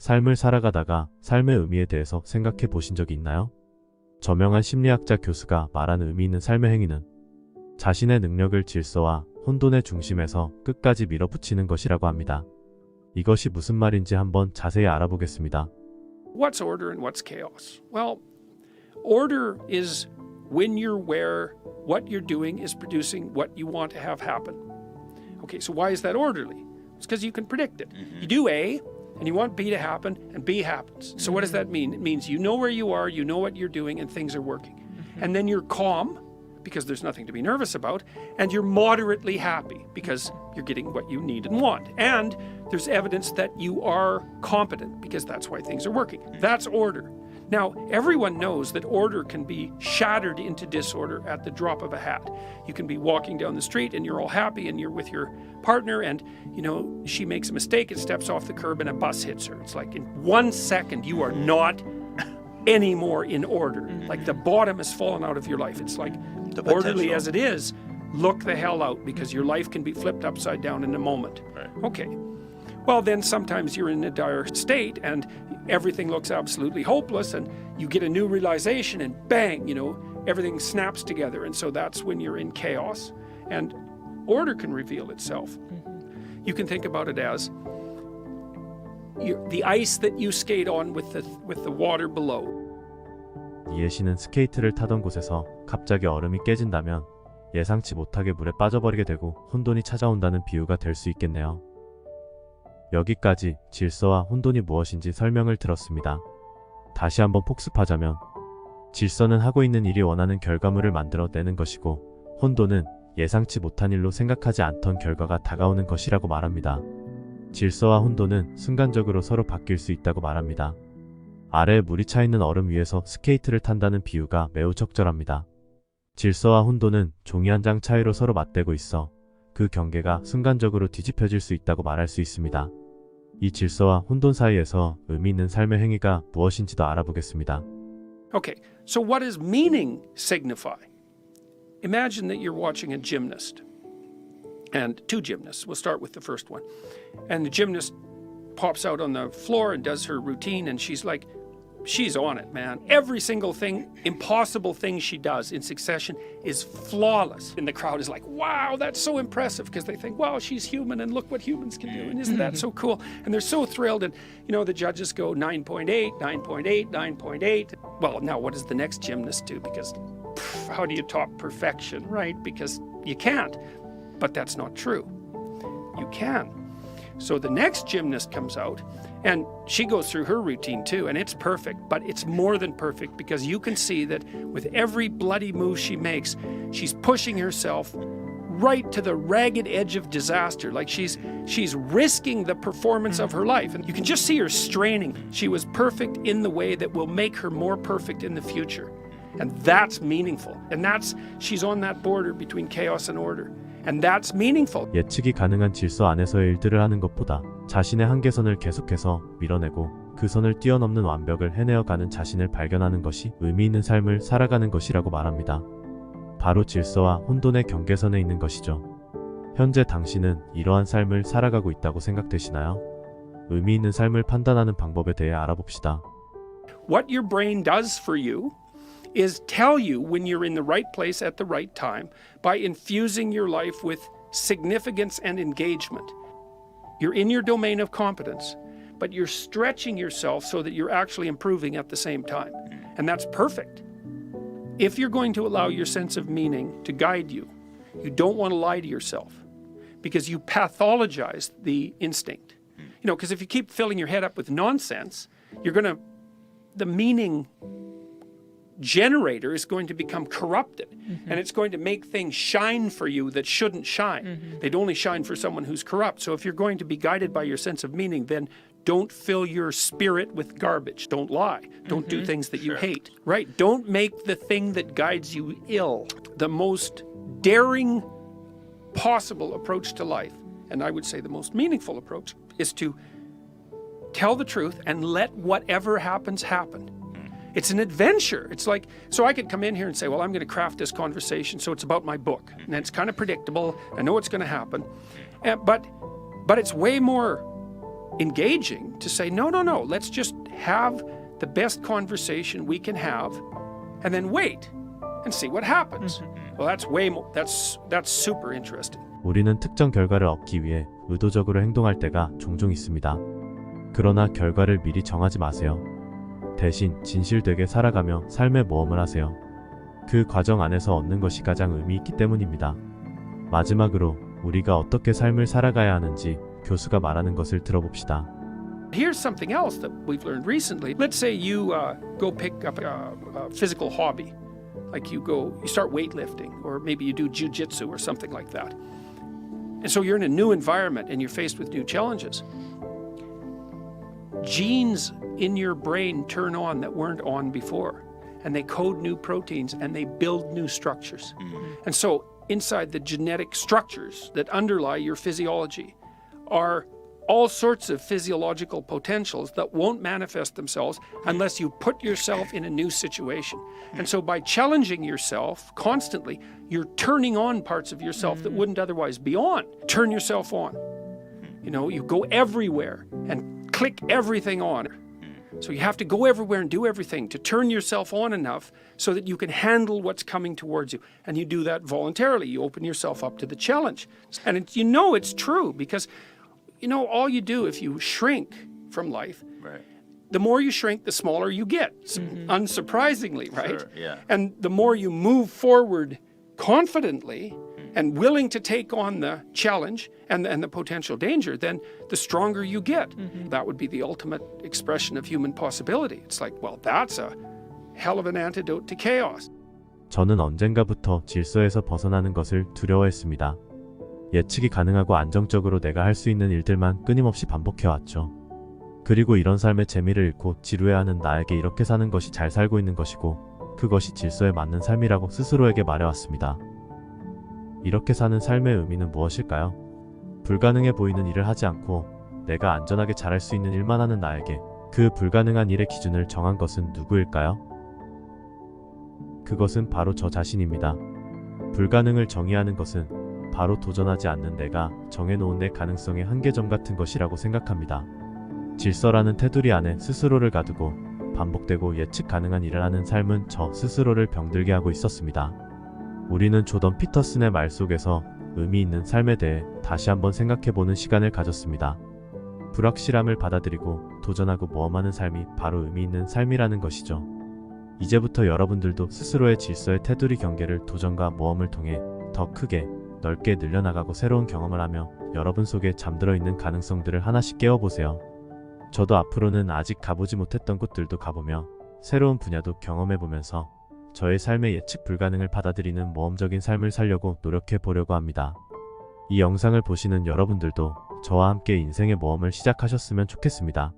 삶을 살아가다가 삶의 의미에 대해서 생각해 보신 적이 있나요? 저명한 심리학자 교수가 말하는 의미 있는 삶의 행위는 자신의 능력을 질서와 혼돈의 중심에서 끝까지 밀어붙이는 것이라고 합니다. 이것이 무슨 말인지 한번 자세히 알아보겠습니다. What's order and what's chaos? Well, order is when you're where what you're doing is producing what you want to have happen. Okay, so why is that orderly? It's because you can predict it. You do A, and you want B to happen, and B happens. So what does that mean? It means you know where you are, you know what you're doing, and things are working. And then you're calm, because there's nothing to be nervous about, and you're moderately happy, because you're getting what you need and want. And there's evidence that you are competent, because that's why things are working. That's order. Now, everyone knows that order can be shattered into disorder at the drop of a hat. You can be walking down the street and you're all happy and you're with your partner and, she makes a mistake and steps off the curb and a bus hits her. It's like in 1 second you are not anymore in order. Like the bottom has fallen out of your life. It's like orderly as it is, look the hell out because your life can be flipped upside down in a moment. Right. Okay. Well, then sometimes you're in a dire state and everything looks absolutely hopeless and you get a new realization and bang, everything snaps together. And so that's when you're in chaos and order can reveal itself. You can think about it as the ice that you skate on with the water below. 이 예시는 스케이트를 타던 곳에서 갑자기 얼음이 깨진다면 예상치 못하게 물에 빠져버리게 되고 혼돈이 찾아온다는 비유가 될 수 있겠네요. 여기까지 질서와 혼돈이 무엇인지 설명을 들었습니다. 다시 한번 복습하자면 질서는 하고 있는 일이 원하는 결과물을 만들어내는 것이고 혼돈은 예상치 못한 일로 생각하지 않던 결과가 다가오는 것이라고 말합니다. 질서와 혼돈은 순간적으로 서로 바뀔 수 있다고 말합니다. 아래에 물이 차있는 얼음 위에서 스케이트를 탄다는 비유가 매우 적절합니다. 질서와 혼돈은 종이 한 장 차이로 서로 맞대고 있어 그 경계가 순간적으로 뒤집혀질 수 있다고 말할 수 있습니다. 이 질서와 혼돈 사이에서 의미 있는 삶의 행위가 무엇인지도 알아보겠습니다. Okay, so what does meaning signify? Imagine that you're watching a gymnast and two gymnasts. We'll start with the first one. And the gymnast pops out on the floor and does her routine and she's on it, man. Every single thing, impossible thing she does in succession is flawless. And the crowd is like, wow, that's so impressive because they think, wow, she's human and look what humans can do. And isn't that so cool? And they're so thrilled. And, the judges go 9.8, 9.8, 9.8. Well, now what does the next gymnast do? Because how do you top perfection, right? Because you can't. But that's not true. You can. So the next gymnast comes out and she goes through her routine too, and it's perfect, but it's more than perfect because you can see that with every bloody move she makes, she's pushing herself right to the ragged edge of disaster. Like she's risking the performance of her life. And you can just see her straining. She was perfect in the way that will make her more perfect in the future. And that's meaningful. And she's on that border between chaos and order. And that's meaningful. 예측이 가능한 질서 안에서의 일들을 하는 것보다 자신의 한계선을 계속해서 밀어내고 그 선을 뛰어넘는 완벽을 해내어가는 자신을 발견하는 것이 의미 있는 삶을 살아가는 것이라고 말합니다. 바로 질서와 혼돈의 경계선에 있는 것이죠. 현재 당신은 이러한 삶을 살아가고 있다고 생각되시나요? 의미 있는 삶을 판단하는 방법에 대해 알아봅시다. What your brain does for you is tell you when you're in the right place at the right time by infusing your life with significance and engagement. You're in your domain of competence, but you're stretching yourself so that you're actually improving at the same time. And that's perfect. If you're going to allow your sense of meaning to guide you, you don't want to lie to yourself because you pathologize the instinct. Because if you keep filling your head up with nonsense, the meaning generator is going to become corrupted and it's going to make things shine for you that shouldn't shine. They'd only shine for someone who's corrupt. So if you're going to be guided by your sense of meaning, then don't fill your spirit with garbage. Don't lie. Don't do things that you hate. Right? Don't make the thing that guides you ill. The most daring possible approach to life, and I would say the most meaningful approach, is to tell the truth and let whatever happens happen. It's an adventure. It's like, so I could come in here and say, well, I'm going to craft this conversation, so it's about my book. And it's kind of predictable. I know what's going to happen. But it's way more engaging to say, no, no, no, let's just have the best conversation we can have and then wait and see what happens. Well, that's way more, that's super interesting. 우리는 특정 결과를 얻기 위해 의도적으로 행동할 때가 종종 있습니다. 그러나 결과를 미리 정하지 마세요. 대신 진실되게 살아가며 삶의 모험을 하세요. 그 과정 안에서 얻는 것이 가장 의미 있기 때문입니다. 마지막으로 우리가 어떻게 삶을 살아가야 하는지 교수가 말하는 것을 들어봅시다. Here's something else that we've learned recently. Let's say you go pick up a physical hobby, like you start weightlifting, or maybe you do jiu-jitsu or something like that. And so you're in a new environment and you're faced with new challenges. Genes in your brain turn on that weren't on before, and they code new proteins and they build new structures. And so inside the genetic structures that underlie your physiology are all sorts of physiological potentials that won't manifest themselves unless you put yourself in a new situation. And so by challenging yourself constantly, you're turning on parts of yourself that wouldn't otherwise be on. Turn yourself on. You know, you go everywhere and click everything on. So you have to go everywhere and do everything to turn yourself on enough so that you can handle what's coming towards you. And you do that voluntarily. You open yourself up to the challenge. And you know it's true because you know, all you do if you shrink from life, Right. the more you shrink, the smaller you get, unsurprisingly, right? Sure, yeah. And the more you move forward confidently and willing to take on the challenge and the potential danger, then the stronger you get. That would be the ultimate expression of human possibility. It's like, well, that's a hell of an antidote to chaos. 저는 언젠가부터 질서에서 벗어나는 것을 두려워했습니다. 예측이 가능하고 안정적으로 내가 할 수 있는 일들만 끊임없이 반복해왔죠. 그리고 이런 삶의 재미를 잃고 지루해하는 나에게 이렇게 사는 것이 잘 살고 있는 것이고 그것이 질서에 맞는 삶이라고 스스로에게 말해왔습니다. 이렇게 사는 삶의 의미는 무엇일까요? 불가능해 보이는 일을 하지 않고 내가 안전하게 잘할 수 있는 일만 하는 나에게 그 불가능한 일의 기준을 정한 것은 누구일까요? 그것은 바로 저 자신입니다. 불가능을 정의하는 것은 바로 도전하지 않는 내가 정해놓은 내 가능성의 한계점 같은 것이라고 생각합니다. 질서라는 테두리 안에 스스로를 가두고 반복되고 예측 가능한 일을 하는 삶은 저 스스로를 병들게 하고 있었습니다. 우리는 조던 피터슨의 말 속에서 의미 있는 삶에 대해 다시 한번 생각해보는 시간을 가졌습니다. 불확실함을 받아들이고 도전하고 모험하는 삶이 바로 의미 있는 삶이라는 것이죠. 이제부터 여러분들도 스스로의 질서의 테두리 경계를 도전과 모험을 통해 더 크게 넓게 늘려나가고 새로운 경험을 하며 여러분 속에 잠들어 있는 가능성들을 하나씩 깨워보세요. 저도 앞으로는 아직 가보지 못했던 곳들도 가보며 새로운 분야도 경험해보면서 저의 삶의 예측 불가능을 받아들이는 모험적인 삶을 살려고 노력해 보려고 합니다. 이 영상을 보시는 여러분들도 저와 함께 인생의 모험을 시작하셨으면 좋겠습니다.